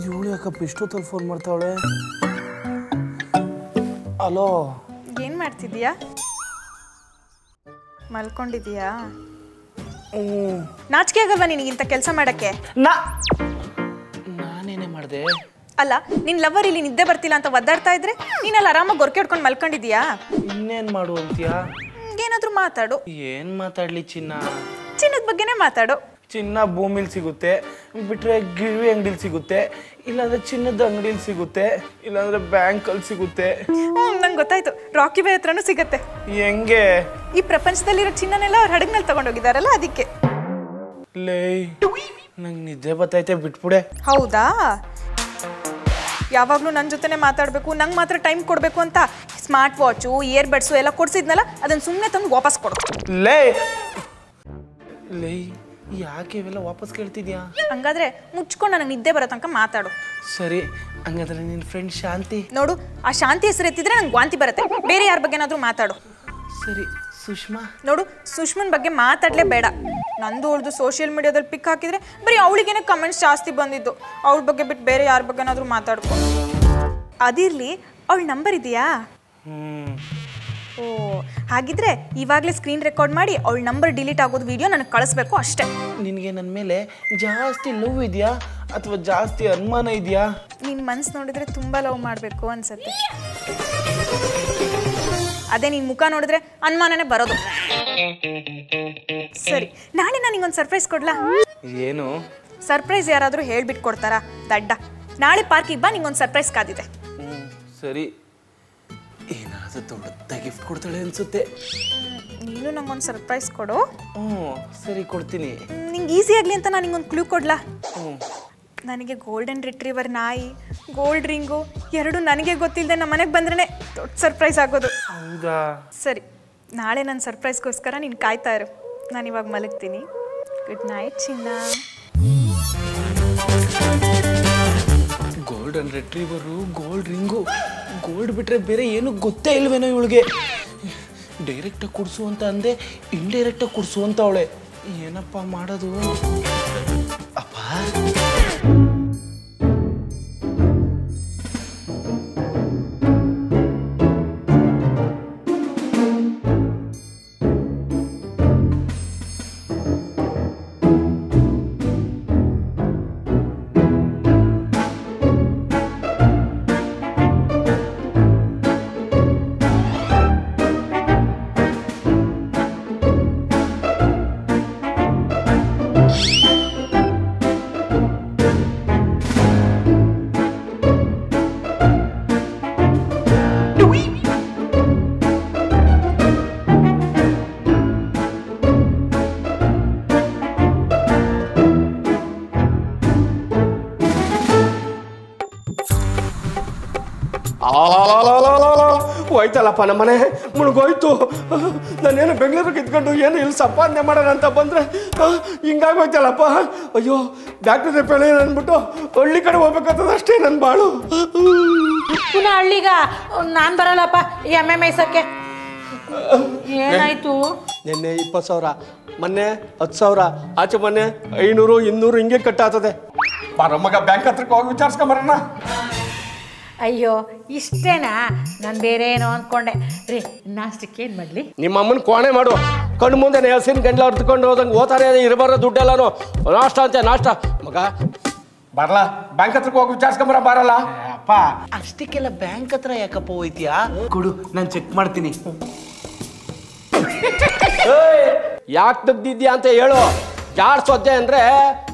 ಇವಳು ಯಾಕಪ್ಪ ಇಷ್ಟೊತ್ತಲ್ಲಿ ಫೋನ್ ಮಾಡ್ತಾವಳೆ? ಹಲೋ, ಏನು ಮಾಡ್ತಿದ್ದೀಯಾ? ಮಲ್ಕೊಂಡಿದ್ದೀಯಾ? ನಾಚಿಕೆ ಆಗಲ್ವಾ ನಿನಗಿಂತ ಕೆಲಸ ಮಾಡಕ್ಕೆ? ನಾನೇನೇ ಮಾಡಿದೆ? ಅಲ್ಲ, ನಿನ್ ಲವರ್ ಇಲ್ಲಿ ನಿದ್ದೆ ಬರ್ತಿಲ್ಲ ಅಂತ ಒದ್ದಾಡ್ತಾ ಇದ್ರೆ ನೀನಲ್ಲಿ ಆರಾಮಾಗಿ ಗೊರಕೆ ಹಿಡ್ಕೊಂಡು ಮಲ್ಕೊಂಡಿದ್ಯಾ? ಇನ್ನೇನ್ ಮಾಡು ಅಂತೀಯಾ? ಏನಾದ್ರೂ ಮಾತಾಡು. ಏನ್ ಮಾತಾಡ್ಲಿ ಚಿನ್ನ? ಚಿನ್ನದ ಬಗ್ಗೆನೇ ಮಾತಾಡು. ಚಿನ್ನ ಭೂಮಿಲಿ ಸಿಗುತ್ತೆ, ಬಿಟ್ರೆ ಗಿರ್ವಿ ಅಂಗಡಿಲಿ ಸಿಗುತ್ತೆ, ಇಲ್ಲಾಂದ್ರೆ ಚಿನ್ನದ ಅಂಗಡಿಲಿ ಸಿಗುತ್ತೆ, ಇಲ್ಲಾಂದ್ರೆ ಬ್ಯಾಂಕಲ್ಲಿ ಸಿಗುತ್ತೆ. ನಂಗೆ ಗೊತ್ತಾಯ್ತು, ರಾಕಿ ಬೈ ಹತ್ರನೂ ಸಿಗತ್ತೆ. ಹೆಂಗೆ? ಈ ಪ್ರಪಂಚದಲ್ಲಿರೋ ಚಿನ್ನನೆಲ್ಲ ಅವ್ರ ಹಡಗ್ನಲ್ಲಿ ತಗೊಂಡೋಗಿದಾರಲ್ಲ, ಅದಕ್ಕೆ. ಲೇ, ನಂಗೆ ನಿದ್ದೆ ಬತ್ತೈತೆ, ಬಿಟ್ಬಿಡೆ. ಹೌದಾ? ಯಾವಾಗಲೂ ನನ್ನ ಜೊತೆನೆ ಮಾತಾಡಬೇಕು, ನಂಗೆ ಮಾತ್ರ ಟೈಮ್ ಕೊಡಬೇಕು ಅಂತ ಸ್ಮಾರ್ಟ್ ವಾಚು, ಇಯರ್ ಬಡ್ಸು ಎಲ್ಲ ಕೊಡ್ಸಿದ್ನಲ್ಲ, ಅದನ್ನ ಸುಮ್ಮನೆ ತಂದು ವಾಪಸ್ ಕೊಡು. ಲೇ ಲೇ, ಯಾಕೆ ಇವೆಲ್ಲ ವಾಪಸ್ ಕೇಳ್ತಿದ್ಯಾ? ಹಂಗಾದ್ರೆ ಮುಚ್ಕೊಂಡು ನನಗೆ ನಿದ್ದೆ ಬರೋ ತನಕ ಮಾತಾಡು. ಸರಿ, ಹಂಗಾದ್ರೆ ನಿನ್ನ ಫ್ರೆಂಡ್ ಶಾಂತಿ ನೋಡು, ಆ ಶಾಂತಿ ಹೆಸರು ಎತ್ತಿದ್ರೆ ನಂಗೆ ವಾಂತಿ ಬರುತ್ತೆ. ಬೇರೆ ಯಾರ ಬಗ್ಗೆ ಏನಾದರೂ ಮಾತಾಡು. ಸರಿ, ಸುಷ್ಮಾ. ನೋಡು, ಸುಷ್ಮನ್ ಬಗ್ಗೆ ಮಾತಾಡಲೇ ಬೇಡ. ನಂದು ಅವಳದು ಸೋಷಿಯಲ್ ಮೀಡಿಯಾದಲ್ಲಿ ಪಿಕ್ ಹಾಕಿದ್ರೆ ಬರೀ ಅವಳಿಗೇನೆ ಕಮೆಂಟ್ಸ್ ಜಾಸ್ತಿ ಬಂದಿದ್ದು. ಅವಳ ಬಗ್ಗೆ ಬಿಟ್ಟು ಬೇರೆ ಯಾರ ಬಗ್ಗೆ ಏನಾದರೂ ಮಾತಾಡ್ಕೊ. ಅದಿರಲಿ, ಅವಳ ನಂಬರ್ ಇದೆಯಾ? ಓ, ಹಾಗಿದ್ರೆ ಇವಾಗಲೇ ಸ್ಕ್ರೀನ್ ರೆಕಾರ್ಡ್ ಮಾಡಿ ಅವಳ ನಂಬರ್ ಡಿಲೀಟ್ ಆಗೋದು ವಿಡಿಯೋ ನನಗೆ ಕಳಿಸ್ಬೇಕು ಅಷ್ಟೇ. ನಿನಗೆ ನನ್ನ ಮೇಲೆ ಜಾಸ್ತಿ ಲವ್ ಇದೆಯಾ ಅಥವಾ ಜಾಸ್ತಿ ಅನುಮಾನ ಇದೆಯಾ? ನಿನ್ನ ಮನಸ್ಸು ನೋಡಿದ್ರೆ ತುಂಬ ಲವ್ ಮಾಡಬೇಕು ಅನ್ಸುತ್ತೆ. ಅದೇ ನಿನ್ನ ಮುಖ ನೋಡಿದ್ರೆ ಅನುಮಾನನೇ ಬರೋದು. ಸರಿ, ನಾಳೆ ನಾನು ನಿಂಗೊಂದು ಸರ್ಪ್ರೈಸ್ ಕೊಡ್ಲಾ? ಏನು ಸರ್ಪ್ರೈಸ್? ಯಾರಾದರೂ ಹೇಳ್ಬಿಟ್ಟು ಕೊಡ್ತಾರಾ ದಡ್ಡ? ನಾಳೆ ಪಾರ್ಕಿಗೆ ಬಾ, ನಿಂಗೊಂದು ಸರ್ಪ್ರೈಸ್ ಕಾದಿದೆ. ಸರಿ, ಏನಾದರೂ ದೊಡ್ಡ ಗಿಫ್ಟ್ ಕೊಡ್ತಾಳೆ ಅನ್ಸುತ್ತೆ. ನೀನು ನಂಗೊಂದು ಸರ್ಪ್ರೈಸ್ ಕೊಡು. ಸರಿ, ಕೊಡ್ತೀನಿ. ನಿಂಗೆ ಈಸಿ ಆಗಲಿ ಅಂತ ನಾನು ನಿಂಗೊಂದು ಕ್ಲೂ ಕೊಡ್ಲಾ? ನನಗೆ ಗೋಲ್ಡನ್ ರಿಟ್ರೀವರ್ ನಾಯಿ, ಗೋಲ್ಡ್ ರಿಂಗು ಎರಡು ನನಗೆ ಗೊತ್ತಿಲ್ಲದೆ ನಮ್ಮ ಮನೆಗೆ ಬಂದ್ರೇ ದೊಡ್ಡ ಸರ್ಪ್ರೈಸ್ ಆಗೋದು. ಹೌದಾ? ಸರಿ, ನಾಳೆ ನನ್ನ ಸರ್ಪ್ರೈಸ್ಗೋಸ್ಕರ ನೀನು ಕಾಯ್ತಾ ಇರು. ನಾನು ಇವಾಗ ಮಲಗ್ತೀನಿ. ಗುಡ್ ನೈಟ್ ಚಿನ್ನ. Golden retriever, gold ring, gold ಬಿಟ್ರೆ ಬೇರೆ ಏನು ಗೊತ್ತೇ ಇಲ್ವೇನೋ ಇವಳಿಗೆ. ಡೈರೆಕ್ಟಾಗಿ ಕೊಡಿಸು ಅಂತ ಅಂದೆ, ಇಂಡೈರೆಕ್ಟಾಗಿ ಕೊಡಿಸು ಅಂತ ಅವಳೆ. ಏನಪ್ಪ ಮಾಡೋದು? ಅಪ್ಪ, ಹೋಯ್ತಲ್ಲಪ್ಪ ನಮ್ಮನೆ ಮುಳುಗೋಯ್ತು. ನಾನೇನು ಬೆಂಗಳೂರಿಗೆ ಇದ್ಕೊಂಡು ಏನು ಇಲ್ಲಿ ಸಂಪಾದನೆ ಮಾಡೋಣ ಅಂತ ಬಂದರೆ ಹಿಂಗಾಗೋಯ್ತಲ್ಲಪ್ಪ. ಅಯ್ಯೋ, ಡಾಕ್ಟರ್ ಪೇಳೆ ಅಂದ್ಬಿಟ್ಟು ಹಳ್ಳಿ ಕಡೆ ಹೋಗ್ಬೇಕಂತದ ಅಷ್ಟೇ ನನ್ನ ಬಾಳು. ಪುನಃ ಹಳ್ಳಿಗ ನಾನು ಬರಲ್ಲಪ್ಪ ಈ ಎಮ್ಮೆ ಮೇಯ್ಸಕ್ಕೆ. ಏನಾಯ್ತು? ನಿನ್ನೆ 20,000, ಮೊನ್ನೆ 10,000, ಆಚೆ ಮೊನ್ನೆ 500, 200 ಹಿಂಗೆ ಕಟ್ಟಾಗ್ತದೆ. ಬಾರಮ್ಮಗ ಬ್ಯಾಂಕ್ ಹತ್ರಕ್ಕೆ ಹೋಗಿ ವಿಚಾರಿಸ್ಕೊಂಬರೋಣ. ಅಯ್ಯೋ, ಇಷ್ಟೇನಾ? ನಾನು ಬೇರೆ ಏನೋ ಅಂದ್ಕೊಂಡೆ ರೀ. ನಾಷ್ಟಕ್ಕೆ ಏನು ಮಾಡಲಿ? ನಿಮ್ಮ ಅಮ್ಮನ ಕೋಣೆ ಮಾಡು. ಕಣ್ಣು ಮುಂದೆ ನೆಲಸಿನ ಗಂಡ್ಲ ಹೊರ್ತ್ಕೊಂಡು ಹೋದಂಗೆ ಓದ್ತಾರೆ ಇರಬಾರ ದುಡ್ಡೆಲ್ಲನೂ. ನಾಷ್ಟ ಅಂತೆ ನಾಷ್ಟ. ಮಗ ಬರಲ್ಲ, ಬ್ಯಾಂಕ್ ಹತ್ರಕ್ಕೆ ಹೋಗಿ ವಿಚಾರಿಸ್ಕೊಂಬರ. ಬಾರಲ್ಲ ಅಪ್ಪ, ಅಷ್ಟಕ್ಕೆಲ್ಲ ಬ್ಯಾಂಕ್ ಹತ್ರ ಯಾಕಪ್ಪ ಹೋಯ್ತೀಯಾ? ಕೊಡು, ನಾನು ಚೆಕ್ ಮಾಡ್ತೀನಿ. ಯಾಕೆ ತೆಗ್ದಿದ್ಯಾ ಅಂತ ಹೇಳು. ಜಾಡ್ ಸೊದ್ದೆ ಅಂದರೆ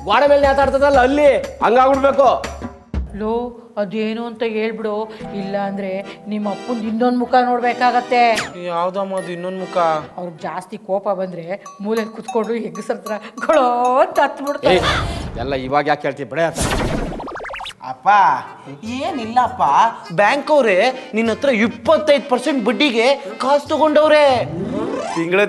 ಗೋಡೆ ಮೇಲೆ ನೇತಾಡ್ತದಲ್ಲ, ಅಲ್ಲಿ ಹಂಗಾಗ್ಬಿಡ್ಬೇಕು. ಲೋ, ಅದೇನು ಅಂತ ಹೇಳ್ಬಿಡು, ಇಲ್ಲ ಅಂದರೆ ನಿಮ್ಮ ಅಪ್ಪಂದು ಇನ್ನೊಂದು ಮುಖ ನೋಡ್ಬೇಕಾಗತ್ತೆ. ಯಾವ್ದಮ್ಮ ಅದು ಇನ್ನೊಂದು ಮುಖ? ಅವ್ರಿಗೆ ಜಾಸ್ತಿ ಕೋಪ ಬಂದರೆ ಮೂಲೆಯಲ್ಲಿ ಕುತ್ಕೊಂಡು ಹೆಗ್ಗಸತ್ರ ಗೊಳೋ ಅಂತ ಹತ್ಬಿಡ್ತಾರೆ. ಎಲ್ಲ ಇವಾಗ ಯಾಕೆ ಹೇಳ್ತೀವಿ ಬಿಡ. ಅಪ್ಪ ಏನಿಲ್ಲಪ್ಪ, ಬ್ಯಾಂಕ್ ಅವರೇ ನಿನ್ನ ಹತ್ರ 25% ಬಡ್ಡಿಗೆ ಕಾಸು ತಗೊಂಡವ್ರೆ. ತಿಂಗಳು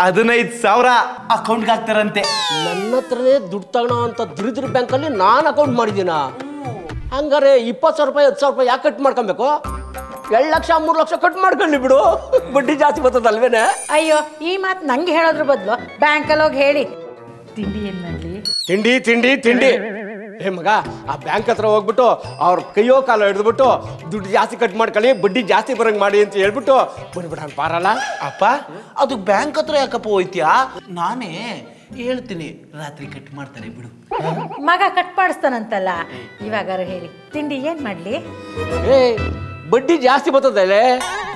15,000 ಅಕೌಂಟ್ಗೆ ಹಾಕ್ತಾರಂತೆ. ನನ್ನ ಹತ್ರನೇ ದುಡ್ಡು ತಗೋಣ ಅಂತ ದರಿದ್ರ ಬ್ಯಾಂಕಲ್ಲಿ ನಾನು ಅಕೌಂಟ್ ಮಾಡಿದ್ದೀನ. ಹಂಗಾರೆ 20,000 ರೂಪಾಯಿ 10,000 ರೂಪಾಯಿ ಯಾಕೆ ಕಟ್ ಮಾಡ್ಕೊಬೇಕು? 2 ಲಕ್ಷ 3 ಲಕ್ಷ ಕಟ್ ಮಾಡ್ಕೊಳ್ಳಿ ಬಿಡು, ಬಡ್ಡಿ ಜಾಸ್ತಿ ಬರ್ತದಲ್ವೇನೆ. ಅಯ್ಯೋ, ಈ ಮಾತು ನಂಗೆ ಹೇಳೋದ್ರ ಬದಲು ಬ್ಯಾಂಕಲ್ಲಿ ಹೋಗಿ ಹೇಳಿ. ತಿಂಡಿ ಏನು ಮಾಡಲಿ? ತಿಂಡಿ ತಿಂಡಿ ತಿಂಡಿ. ಏ ಮಗ, ಆ ಬ್ಯಾಂಕ್ ಹತ್ರ ಹೋಗ್ಬಿಟ್ಟು ಅವ್ರ ಕೈಯೋ ಕಾಲ ಹಿಡಿದ್ಬಿಟ್ಟು ದುಡ್ಡು ಜಾಸ್ತಿ ಕಟ್ ಮಾಡ್ಕೊಳ್ಳಿ, ಬಡ್ಡಿ ಜಾಸ್ತಿ ಬರಂಗ್ ಮಾಡಿ ಅಂತ ಹೇಳ್ಬಿಟ್ಟು ಬಂದ್ಬಿಡ ಪಾರಲ್ಲ. ಅಪ್ಪ ಅದು ಬ್ಯಾಂಕ್ ಹತ್ರ ಯಾಕಪ್ಪ ಹೋಯ್ತೀಯಾ? ನಾನೇ ಹೇಳ್ತೀನಿ, ರಾತ್ರಿ ಕಟ್ ಮಾಡ್ತಾರೆ ಬಿಡು. ಮಗ ಕಟ್ ಮಾಡಿಸ್ತಾನಂತಲ್ಲ, ಇವಾಗಾರ ಹೇಳಿ ತಿಂಡಿ ಏನು ಮಾಡಲಿ? ಏ ಬಡ್ಡಿ ಜಾಸ್ತಿ ಬರ್ತದಲ್ಲೇ,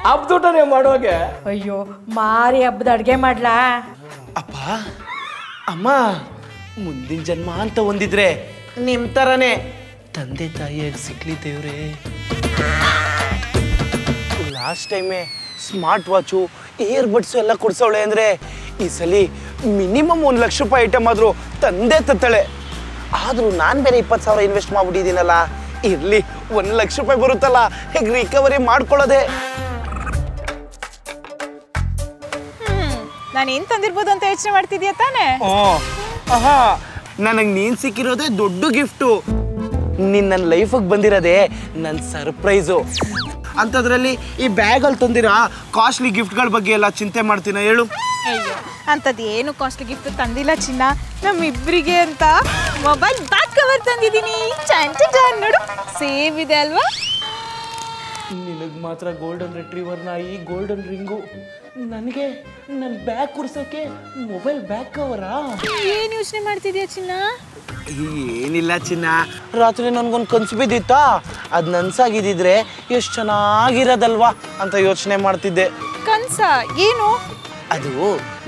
ಹಬ್ಬದೂಟನೇ ಮಾಡುವಾಗೆ. ಅಯ್ಯೋ, ಮಾರಿ ಹಬ್ಬದ ಅಡುಗೆ ಮಾಡ್ಲಾ? ಅಪ್ಪ ಅಮ್ಮ, ಮುಂದಿನ ಜನ್ಮ ಅಂತ ಒಂದಿದ್ರೆ ನಿಮ್ ತರನೇ ತಂದೆ ತಾಯಿಯಾಗಿ ಸಿಕ್ಲಿ ದೇವ್ರೆ. ಲಾಸ್ಟ್ ಟೈಮೇ ಸ್ಮಾರ್ಟ್ ವಾಚು, ಇಯರ್ ಬಡ್ಸು ಎಲ್ಲ ಕೊಡ್ಸವಳೆ ಅಂದ್ರೆ ಈ ಸಲ ಮಿನಿಮಮ್ 1 ಲಕ್ಷ ರೂಪಾಯಿ ಐಟಮ್ ಆದ್ರೂ ತಂದೆ ತತ್ತಾಳೆ. ಆದ್ರೂ ನಾನು ಬೇರೆ 20,000 ಇನ್ವೆಸ್ಟ್ ಮಾಡ್ಬಿಟ್ಟಿದ್ದೀನಲ್ಲ, ಇರ್ಲಿ 1 ಲಕ್ಷ ರೂಪಾಯಿ ಬರುತ್ತಲ್ಲ, ಹೇಗೆ ರಿಕವರಿ ಮಾಡ್ಕೊಳ್ಳೋದೆ. ನಾನು ಏನ್ ತಂದಿರ್ಬೋದು ಅಂತ ಯೋಚನೆ ಮಾಡ್ತಿದ್ಯಾ ತಾನೇ? ನನಗೆ ನೀನ್ ಸಿಕ್ಕಿರೋದೇ ದೊಡ್ಡ ಗಿಫ್ಟು. ನೀನ್ ನನ್ನ ಲೈಫಿಗೆ ಬಂದಿರೋದೇ ನನ್ನ ಸರ್ಪ್ರೈಸು. ಅಂಥದ್ರಲ್ಲಿ ಈ ಬ್ಯಾಗಲ್ಲಿ ತಂದಿರೋ ಕಾಸ್ಟ್ಲಿ ಗಿಫ್ಟ್ಗಳ ಬಗ್ಗೆ ಎಲ್ಲ ಚಿಂತೆ ಮಾಡ್ತೀನ ಹೇಳು? ಅಯ್ಯೋ, ಅಂಥದ್ದು ಏನು ಕಾಸ್ಟ್ಲಿ ಗಿಫ್ಟ್ ತಂದಿಲ್ಲ ಚಿನ್ನ. ನಮ್ಮಿಬ್ಬರಿಗೆ ಅಂತ ಮೊಬೈಲ್ ಬ್ಯಾಕ್ ಕವರ್ ತಂದಿದ್ದೀನಿ. ನೋಡು, ಸೇವ್ ಇದೆ ಅಲ್ವಾ? ನಿನಗೆ ಮಾತ್ರ ಗೋಲ್ಡನ್ ರಿಟ್ರೀವರ್ ನಾಯಿ, ಗೋಲ್ಡನ್ ರಿಂಗು. ನನಗೆ ನನ್ನ ಬ್ಯಾಗ್ ಕುರ್ಸೋಕ್ಕೆ ಮೊಬೈಲ್ ಬ್ಯಾಗ್ ಕವರಾ? ಏನು ಯೋಚನೆ ಮಾಡ್ತಿದ್ಯಾ ಚಿನ್ನ? ಏನಿಲ್ಲ ಚಿನ್ನ, ರಾತ್ರಿ ನನ್ಗೊಂದು ಕನ್ಸು ಬಿದ್ದಿತ್ತಾ, ಅದು ನನ್ಸಾಗಿದ್ದಿದ್ರೆ ಎಷ್ಟು ಚೆನ್ನಾಗಿರೋದಲ್ವಾ ಅಂತ ಯೋಚನೆ ಮಾಡ್ತಿದ್ದೆ. ಕನ್ಸ ಏನು? ಅದು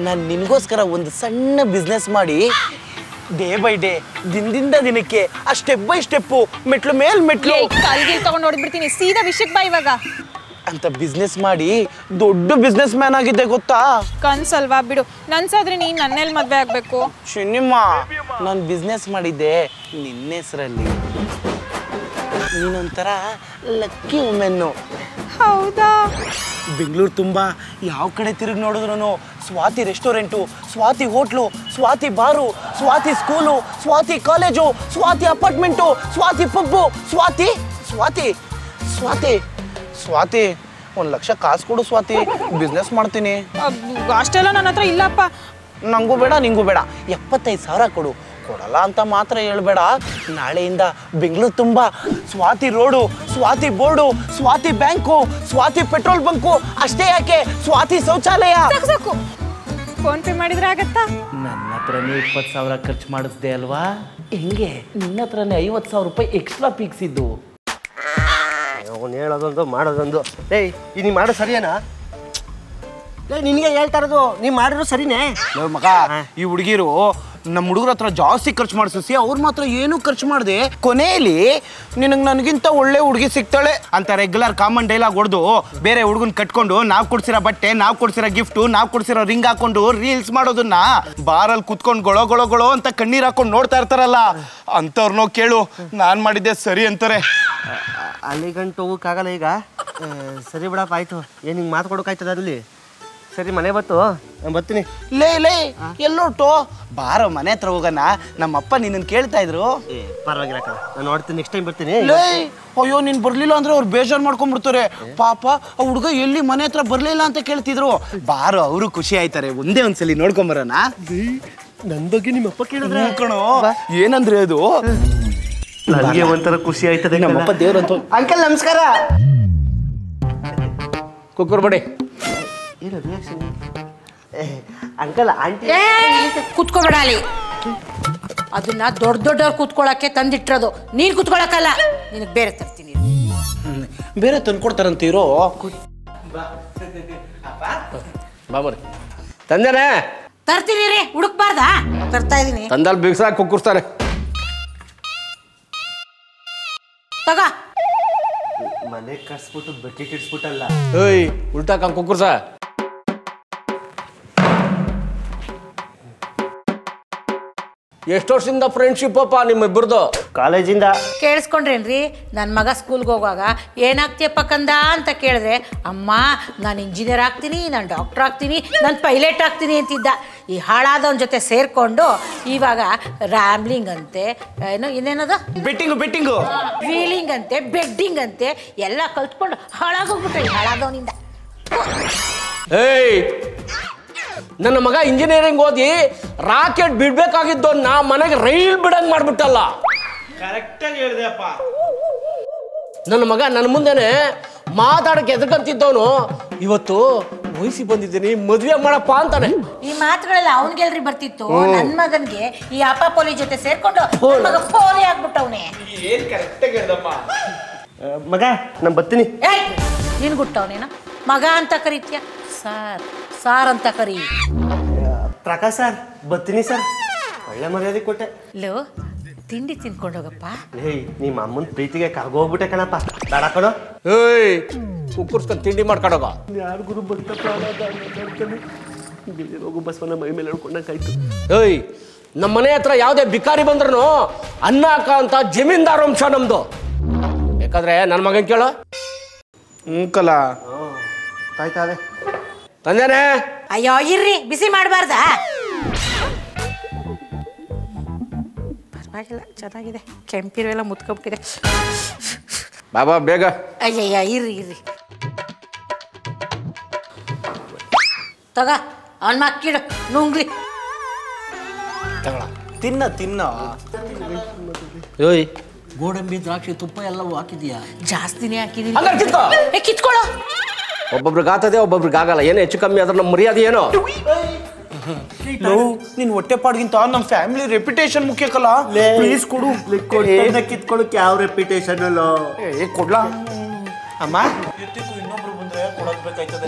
ನಾನು ನಿನಗೋಸ್ಕರ ಒಂದು ಸಣ್ಣ ಬಿಸ್ನೆಸ್ ಮಾಡಿ ಡೇ ಬೈ ಡೇ, ದಿನದಿಂದ ದಿನಕ್ಕೆ ಆ ಸ್ಟೆಪ್ ಬೈ ಸ್ಟೆಪ್ಪು, ಮೆಟ್ಲು ಮೇಲ್ ಮೆಟ್ಲು ಕಾಲ್ಗೆ ತಗೊಂಡು ನೋಡ್ಬಿಡ್ತೀನಿ. ಸೀದಾ ವಿಷಯಕ್ಕೆ ಬಾ ಇವಾಗ. ಅಂತ ಬಿಸ್ನೆಸ್ ಮಾಡಿ ದೊಡ್ಡ ಬಿಸ್ನೆಸ್ ಮ್ಯಾನ್ ಆಗಿದ್ದೆ ಗೊತ್ತಾ? ಕನ್ಸಲ್ವಾ ಬಿಡು, ನನ್ಸಾದ್ರೆ ನೀನ್ ನನ್ನೆಲ್ಲಿ ಮದ್ವೆ ಆಗ್ಬೇಕು? ಶಿನಿಮ್ಮ, ನಾನು ಬಿಸ್ನೆಸ್ ಮಾಡಿದ್ದೆ ನಿನ್ನ ಹೆಸರಲ್ಲಿ. ನೀನೊಂಥರ ಲಕ್ಕಿ ವುಮೆನ್ನು. ಹೌದಾ? ಬೆಂಗಳೂರು ತುಂಬ ಯಾವ ಕಡೆ ತಿರುಗಿ ನೋಡಿದ್ರು Swathi restaurant, Swathi hotel, Swathi bar, Swathi school, Swathi college, Swathi apartment, Swathi pub, Swathi Swathi Swathi Swathi 1 lakh ಕಾಸು ಕೊಡು ಸ್ವಾತಿ, ಬಿಸ್ನೆಸ್ ಮಾಡ್ತೀನಿ. ಅಷ್ಟೆಲ್ಲ ನನ್ನ ಹತ್ರ ಇಲ್ಲಪ್ಪ. ನಂಗೂ ಬೇಡ ನಿಂಗೂ ಬೇಡ, 75,000 ಕೊಡು. ಕೊಡಲ್ಲ ಅಂತ ಮಾತ್ರ ಹೇಳ್ಬೇಡ. ನಾಳೆಯಿಂದ ಬೆಂಗಳೂರು ತುಂಬ Swathi road, Swathi board, Swathi bank, Swathi petrol bunk, ಅಷ್ಟೇ ಯಾಕೆ ಸ್ವಾತಿ ಶೌಚಾಲಯ. ಸಾಕು, ಫೋನ್ ಪೇ ಮಾಡಿದ್ರೆ ಆಗತ್ತಾ? ನನ್ನ ಹತ್ರನೇ 20,000 ಖರ್ಚು ಮಾಡಿಸ್ದೆ ಅಲ್ವಾ? ಹೆಂಗೆ ನಿನ್ನ ಹತ್ರನೇ 50,000 ರೂಪಾಯಿ ಎಕ್ಸ್ಟ್ರಾ ಪೀಕ್ಸಿದ್ದು. ಅವನು ಹೇಳೋದೊಂದು ಮಾಡೋದೊಂದು. ಏಯ್, ಇದು ನೀ ಮಾಡೋ ಸರಿಯೇನಾ? ನಿನಗೆ ಹೇಳ್ತಾ ಇರೋದು, ನೀವು ಮಾಡಿರೋ ಸರಿನೇ. ಮಗ, ಈ ಹುಡುಗಿರು ನಮ್ಮ ಹುಡುಗರ ಹತ್ರ ಜಾಸ್ತಿ ಖರ್ಚು ಮಾಡಿಸಿ ಅವ್ರು ಮಾತ್ರ ಏನು ಖರ್ಚು ಮಾಡಿದೆ. ಕೊನೆಯಲ್ಲಿ ನಿನಗೆ ನನಗಿಂತ ಒಳ್ಳೆ ಹುಡುಗಿ ಸಿಗ್ತಾಳೆ ಅಂತ ರೆಗ್ಯುಲರ್ ಕಾಮನ್ ಡೈಲಾಗ್ ಹೊಡೆದು ಬೇರೆ ಹುಡುಗನ್ ಕಟ್ಕೊಂಡು ನಾವು ಕೊಡ್ಸಿರೋ ಬಟ್ಟೆ, ನಾವು ಕೊಡ್ಸಿರೋ ಗಿಫ್ಟು, ನಾವು ಕೊಡ್ಸಿರೋ ರಿಂಗ್ ಹಾಕೊಂಡು ರೀಲ್ಸ್ ಮಾಡೋದನ್ನ ಬಾರಲ್ಲಿ ಕುತ್ಕೊಂಡು ಗೊಳೋ ಗೊಳೋ ಗೊಳೋ ಅಂತ ಕಣ್ಣೀರ್ ಹಾಕೊಂಡು ನೋಡ್ತಾ ಇರ್ತಾರಲ್ಲ, ಅಂಥವ್ರನ್ನೋ ಕೇಳು ನಾನು ಮಾಡಿದ್ದೆ ಸರಿ ಅಂತಾರೆ. ಅಲ್ಲಿಗಂಟು ಹೋಗೋಕ್ಕಾಗಲ್ಲ ಈಗ. ಸರಿ ಬಿಡಪ್ಪ, ಆಯಿತು. ಏನು ಹಿಂಗೆ ಮಾತು ಕೊಡೋಕ್ಕಾಯ್ತದ ಅಲ್ಲಿ? ಸರಿ, ಮನೆ ಬತ್ತು, ನಾನು ಬರ್ತೀನಿ. ಲೇ ಎಲ್ಲೋಟು ಬಾರೋ, ಮನೆ ಹತ್ರ ಹೋಗೋಣ. ನಮ್ಮಪ್ಪ ನಿನ್ನನ್ನು ಕೇಳ್ತಾ ಇದ್ರು. ಪರವಾಗಿಲ್ಲ, ನಾನು ನೋಡ್ತೀನಿ, ನೆಕ್ಸ್ಟ್ ಟೈಮ್ ಬರ್ತೀನಿ. ಲೇ, ಅಯ್ಯೋ ನೀನು ಬರಲಿಲ್ಲ ಅಂದ್ರೆ ಅವ್ರು ಬೇಜಾರು ಮಾಡ್ಕೊಂಡ್ಬಿಡ್ತಾರೆ ಪಾಪ. ಆ ಹುಡುಗ ಎಲ್ಲಿ ಮನೆ ಹತ್ರ ಬರಲಿಲ್ಲ ಅಂತ ಕೇಳ್ತಿದ್ರು. ಬಾರೋ, ಅವರು ಖುಷಿ ಆಯ್ತಾರೆ. ಒಂದೇ ಒಂದ್ಸಲಿ ನೋಡ್ಕೊಂಬರೋಣ. ನನ್ನ ಬಗ್ಗೆ ನಿಮ್ಮಪ್ಪ ಕೇಳಿದ್ರೆ ಕಣೋ, ಏನಂದ್ರೆ ಅದು ನನಗೆ ಒಂಥರ ಖುಷಿ ಆಯ್ತದೆ. ನಮ್ಮಪ್ಪ ದೇವ್ರಂತ. ಅಂಕಲ್ ನಮಸ್ಕಾರ. ಕುಕ್ಕರ್ ಬಡಿ. ಅಂಕಲ್, ಆಂಟಿ ಕೂತ್ಕೋಬೇಡ ಅಲ್ಲಿ. ಅದನ್ನ ದೊಡ್ಡವ್ರು ಕೂತ್ಕೊಳ್ಳೋಕ್ಕೆ ತಂದಿಟ್ಟಿರೋದು, ನೀನು ಕೂತ್ಕೊಳ್ಳೋಕ್ಕಲ್ಲ. ನಿನಗೆ ಬೇರೆ ತರ್ತೀನಿ. ಬೇರೆ ತಂದ್ಕೊಡ್ತಾರಂತೀರೋ. ಬಾಬರಿ ತಂದೇನೆ. ತರ್ತೀನಿ ರೀ, ಹುಡುಕ್ಬಾರ್ದಾ? ತರ್ತಾ ಇದೀನಿ. ತಂದಲ್ಲಿ ಬಿಗ್ಸಾಕ್ ಕುಕ್ಕರ್ಸ್ತಾನೆ. ತಗ. ಮನೆ ಕಟ್ಸ್ಬಿಟ್ಟು ಬಕೆಟ್ ಇಡ್ಸ್ಬಿಟ್ಟಲ್ಲ. ಏಯ್, ಉಲ್ಟಾಕಂಗ್ ಕುಕ್ಕರ್ಸ. ಎಷ್ಟು ವರ್ಷದಿಂದ ಫ್ರೆಂಡ್ಶಿಪ್ ಅಪ್ಪ ನಿಮ್ಮಿಬ್ಬರದು? ಕಾಲೇಜಿಂದ. ಕೇಳಿಸ್ಕೊಂಡ್ರೇನ್ರಿ ನನ್ನ ಮಗ ಸ್ಕೂಲ್ಗೆ ಹೋಗುವಾಗ ಏನಾಗ್ತೀಯಪ್ಪ ಕಂದ ಅಂತ ಕೇಳಿದ್ರೆ ಅಮ್ಮ ನಾನು ಇಂಜಿನಿಯರ್ ಆಗ್ತೀನಿ, ನಾನು ಡಾಕ್ಟರ್ ಆಗ್ತೀನಿ, ನಾನು ಪೈಲಟ್ ಆಗ್ತೀನಿ ಅಂತಿದ್ದ. ಈ ಹಾಳಾದವನ ಜೊತೆ ಸೇರಿಕೊಂಡು ಇವಾಗ ರ್ಯಾಮ್ಲಿಂಗ್ ಅಂತೆ, ಏನೋ ಇನ್ನೇನದು ಬೆಟ್ಟಿಂಗು ವೀಲಿಂಗ್ ಅಂತೆ, ಬೆಡ್ಡಿಂಗ್ ಅಂತೆ ಎಲ್ಲ ಕಲ್ತ್ಕೊಂಡು ಹಾಳಾಗೋಗ್ಬಿಟ್ರೆ ಹಾಳಾದವನಿಂದ. ಏಯ್, ನನ್ನ ಮಗ ಇಂಜಿನಿಯರಿಂಗ್ ಓದಿ ರಾಕೆಟ್ ಬಿಡ್ಬೇಕಾಗಿದ್ದು ನಾ ಮನೆಗೆ ರೈಲ್ ಬಿಡಂಗ್ ಮಾಡ್ಬಿಟ್ಟಲ್ಲ. ಕರೆಕ್ಟಾಗಿ ಹೇಳಿದೆ ಅಪ್ಪ. ನನ್ನ ಮಗ ನನ್ನ ಮುಂದೆನೆ ಮಾತಾಡಕ್ಕೆ ಎದ್ಕಂತಿದ್ದವನು ಇವತ್ತು ವಯಸ್ಸಿ ಬಂದಿದ್ದೀನಿ ಮದುವೆ ಮಾಡಪ್ಪ ಅಂತಾನೆ. ಈ ಮಾತುಗಳೆಲ್ಲ ಅವನ್ಗೆಲ್ರಿ ಬರ್ತಿತ್ತು? ನನ್ನ ಮಗನ್ಗೆ ಈ ಅಪ್ಪ ಪೋಲಿ ಜೊತೆ ಸೇರ್ಕೊಂಡು ನನ್ ಮಗ ಪೋಲಿ ಆಗ್ಬಿಟ್ಟವನೇ. ಏನ್ ಕರೆಕ್ಟಾಗಿ ಹೇಳ್ದಮ್ಮ. ಮಗ ನಾನು ಬರ್ತೀನಿ. ಏಯ್ ನೀನು ಗುಟ್ಟವನೇನ ಮಗ ಅಂತ ಕರೀತೀಯ? ಸಾರ್ ಅಂತ ಕರಿ. ಪ್ರಕಾಶ್ ಸರ್ ಬರ್ತೀನಿ ಸರ್. ಒಳ್ಳೆ ಮರ್ಯಾದೆ ಕೊಟ್ಟೆ. ಲೋ ತಿಂಡಿ ತಿನ್ಕೊಂಡೋಗಪ್ಪ. ಏಯ್ ನಿಮ್ಮ ಅಮ್ಮನ ಪ್ರೀತಿಗೆ ಕರ್ಗೋಗ್ಬಿಟ್ಟೆ ಕಣಪ್ಪ. ಬೇಡ ಕಣೋ. ಏಯ್ ಕುಕ್ಕರ್ಸ್ಕೊಂಡು ತಿಂಡಿ ಮಾಡ್ಕೊಂಡೋಗ. ಯಾರು ಗುರು ಹೋಗು ಬಸವನ ಮೈ ಮೇಲೆ ಹೇಳ್ಕೊಂಡಾಯ್ತು. ಏಯ್ ನಮ್ಮ ಮನೆ ಹತ್ರ ಯಾವುದೇ ಬಿಕಾರಿ ಬಂದ್ರು ಅನ್ನ ಹಾಕ ಅಂತ ಜಮೀನ್ದಾರ ವಂಶ ನಮ್ದು. ಬೇಕಾದ್ರೆ ನನ್ನ ಮಗನ್ ಕೇಳು. ಕಲ ತಾಯ್ತಾವೆ ತಂದೇನೆ. ಅಯ್ಯೋ ಇರ್ರಿ, ಬಿಸಿ ಮಾಡಬಾರ್ದಾ? ಪರವಾಗಿಲ್ಲ, ಚೆನ್ನಾಗಿದೆ. ಕೆಂಪಿರುವೆಲ್ಲ ಮುತ್ಕೊಬಿಟ್ಟಿದೆ. ಬಾಬಾ ಬೇಗ. ಅಯ್ಯಯ್ಯ ಇರ್ರಿ ತಗ ಅವನ್ ಮಕ್ಕಿಡು ನುಂಗ್ಲಿ. ತಿನ್ನ ಏಯ್ ಗೋಡಂಬಿ ದ್ರಾಕ್ಷಿ ತುಪ್ಪ ಎಲ್ಲವೂ ಹಾಕಿದ್ಯಾ? ಜಾಸ್ತಿನೇ ಹಾಕಿದೀನಿ. ಹಂಗಾರೆ ಕಿತ್ಕೋ. ಕಿತ್ಕೊಳ್ಳೋ. ಒಬ್ಬೊಬ್ರಿಗೆ ಆತದೆ, ಒಬ್ಬೊಬ್ರಿಗೆ ಆಗಲ್ಲ. ಏನು ಹೆಚ್ಚು ಕಮ್ಮಿ ಆದ್ರೆ ನಮ್ಮ ಮರ್ಯಾದೆ ಏನು? ನಿನ್ ಹೊಟ್ಟೆ ಪಾಡ್ಗಿಂತ ನಮ್ಮ ಫ್ಯಾಮಿಲಿ ರೆಪ್ಯುಟೇಷನ್ ಮುಖ್ಯಕ್ಕಲ್ಲ. ಪ್ಲೀಸ್ ಕೊಡು. ಕಿತ್ಕೊಳಕ್ಕೆ ಯಾವ ರೆಪ್ಯುಟೇಷನ್ ಅಲ್ಲ. ಕೊಡ್ಲಾ ಅಮ್ಮ? ಇನ್ನೊಬ್ರು ಬಂದ್ರೆ ಕೊಡೋದ್ ಬೇಕಾಯ್ತದೆ.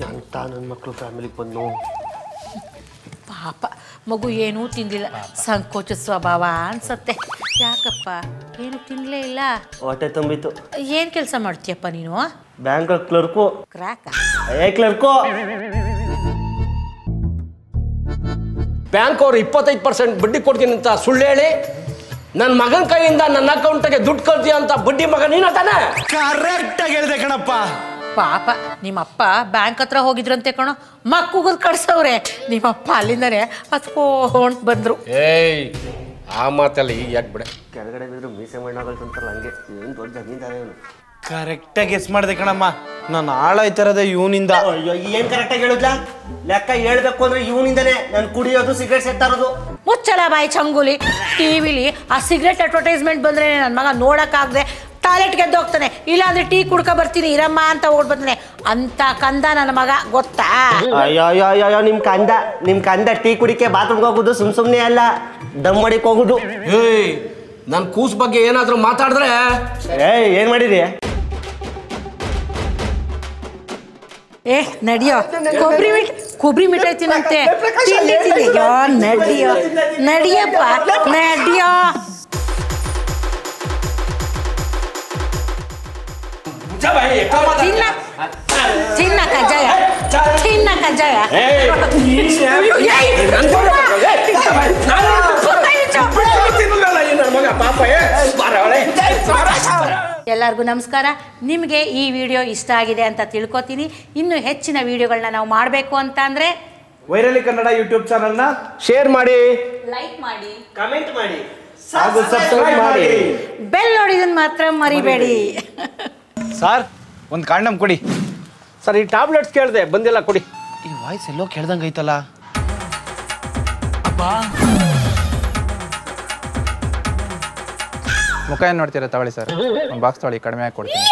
ಎಂತ ನನ್ನ ಮಕ್ಕಳು ಫ್ಯಾಮಿಲಿಗೆ ಬಂದು ಪಾಪ ಮಗು ಏನೂ ತಿಂದಿಲ್ಲ, ಸಂಕೋಚ ಸ್ವಭಾವ ಅನ್ಸತ್ತೆ. ಯಾಕಪ್ಪ ಏನು ತಿನ್ಲೇ ಇಲ್ಲ? ಹೊಟ್ಟೆ ತುಂಬಿತ್ತು. ಏನ್ ಕೆಲಸ ಮಾಡ್ತೀಯಪ್ಪ ನೀನು? Bank clerk. Crack? Clerk. Bank ಅವ್ರು 25% ಬಡ್ಡಿ ಕೊಡ್ತೀನಿ ಅಂತ ಸುಳ್ಳು ಹೇಳಿ ನನ್ನ ಮಗನ ಕೈಯಿಂದ ನನ್ನ ಅಕೌಂಟ್ಗೆ ದುಡ್ಡು ಕಳ್ತೀಯ ಅಂತ ಬಡ್ಡಿ ಮಗ ನೀನ ತಾನೆ? ಕರೆಕ್ಟಾಗಿ ಹೇಳ್ದೆ ಕಣಪ್ಪ. ಪಾಪ ನಿಮ್ಮಪ್ಪ ಬ್ಯಾಂಕ್ ಹತ್ರ ಹೋಗಿದ್ರಂತೆ ಕಣೋ, ಮಕ್ಕುಗದ್ ಕಳ್ಸವ್ರೆ. ನಿಮ್ಮಪ್ಪ ಅಲ್ಲಿಂದನೇ ಹತ್ಕೊಂಡು ಬಂದ್ರು. ಏಯ್ ಆ ಮಾತಲ್ಲ ಈಗ ಯಾಕೆ ಬಿಡ. ಕೆಳಗಡೆ ಬಿದ್ರು ಮೀಸೆ ಮಣ್ಣಾಗಲ್ತಂತಾರಲ್ಲ ಹಂಗೆ. ಏನು ದೊಡ್ಡ ಜಮೀನ್ದಾರ ಇವನು. ಕರೆಕ್ಟಾಗಿ ಗೆಸ್ ಮಾಡಿದೆ ಕಣಮ್ಮ. ನಾನು ಹಾಳಾಯ್ತಿರೋದೆ ಇವನಿಂದ. ಅಯ್ಯೋ ಏನ್ ಕರೆಕ್ಟಾಗಿ ಹೇಳಿದ್ಲಾ? ಲೆಕ್ಕ ಹೇಳ್ಬೇಕು ಅಂದ್ರೆ ಇವನಿಂದನೇ ನಾನು ಕುಡಿಯೋದು, ಸಿಗರೇಟ್ ಸೇರ್ತಾ ಇರೋದು. ಮುಚ್ಚಲ ಬಾಯಿ ಚಂಗುಲಿ. ಟಿವಿಲಿ ಆ ಸಿಗರೆಟ್ ಅಡ್ವರ್ಟೈಸ್ಮೆಂಟ್ ಬಂದ್ರೆ ನನ್ನ ಮಗ ನೋಡಕ್ಕಾಗದೆ ಟಾಯ್ಲೆಟ್ಗೆ ಎದ್ದೋಗ್ತಾನೆ. ಇಲ್ಲಾಂದ್ರೆ ಟೀ ಕುಡ್ಕ ಬರ್ತೀನಿ ಇರಮ್ಮ ಅಂತ ಓಡ್ ಬರ್ತಾನೆ. ಅಂತ ಕಂದ ನನ್ನ ಮಗ ಗೊತ್ತಾ? ಅಯ್ಯೋ ಅಯ್ಯೋ ಅಯ್ಯೋ ನಿಮ್ ಕಂದ ಟೀ ಕುಡಿಕೆ ಬಾತ್ರೂಮ್ಗೆ ಹೋಗುದು ಸುಮ್ನೆ ಅಲ್ಲ, ದಮ್ ಮಾಡಿಕ್ ಹೋಗುದು. ಏಯ್ ನನ್ನ ಕೂಸ್ ಬಗ್ಗೆ ಏನಾದರೂ ಮಾತಾಡಿದ್ರೆ ಏನ್ ಮಾಡಿರಿ? ಏ ನಡಿಯೋ, ಕೊಬ್ಬರಿ ಮಿಠಾಯಿ ತಿನ್ನಂತೆ. ತಿಂಡಿ ತಿಂದಿಯೋ? ನಡಿಯಪ್ಪ ನಡಿಯೋ. ಚಿನ್ನ ಕಜ್ಜಾಯ. ಎಲ್ಲರಿಗೂ ನಮಸ್ಕಾರ. ನಿಮಗೆ ಈ ವಿಡಿಯೋ ಇಷ್ಟ ಆಗಿದೆ ಅಂತ ತಿಳ್ಕೊತೀನಿ. ಇನ್ನು ಹೆಚ್ಚಿನ ವಿಡಿಯೋಗಳನ್ನ ನಾವು ಮಾಡಬೇಕು ಅಂತ ಅಂದ್ರೆ ವೈರಲಿ ಕನ್ನಡ ಯೂಟ್ಯೂಬ್ ಚಾನಲ್ನ ಶೇರ್ ಮಾಡಿ, ಲೈಕ್ ಮಾಡಿ, ಕಮೆಂಟ್ ಮಾಡಿ, ಹಾಗೂ ಸಬ್ಸ್ಕ್ರೈಬ್ ಮಾಡಿ. ಬೆಲ್ ನೋಡಿದನ್ ಮಾತ್ರ ಮರಿಬೇಡಿ. ಸರ್ ಒಂದು ಕಾಂಡಮ್ ಕೊಡಿ. ಸರ್ ಈ ಟ್ಯಾಬ್ಲೆಟ್ಸ್ ಕೇಳಿದೆ ಬಂದಿಲ್ಲ, ಕೊಡಿ. ಈ ವಾಯ್ಸ್ ಎಲ್ಲೋ ಕೇಳ್ದಂಗೆ ಐತಲ್ಲ. ಮುಖ ಏನು ನೋಡ್ತೀರಾ? ತಗೊಳ್ಳಿ ಸರ್, ಒಂದು ಬಾಕ್ಸ್ ತೊಗೊಳ್ಳಿ, ಕಡಿಮೆ ಆಗಿ ಕೊಡ್ತೀನಿ.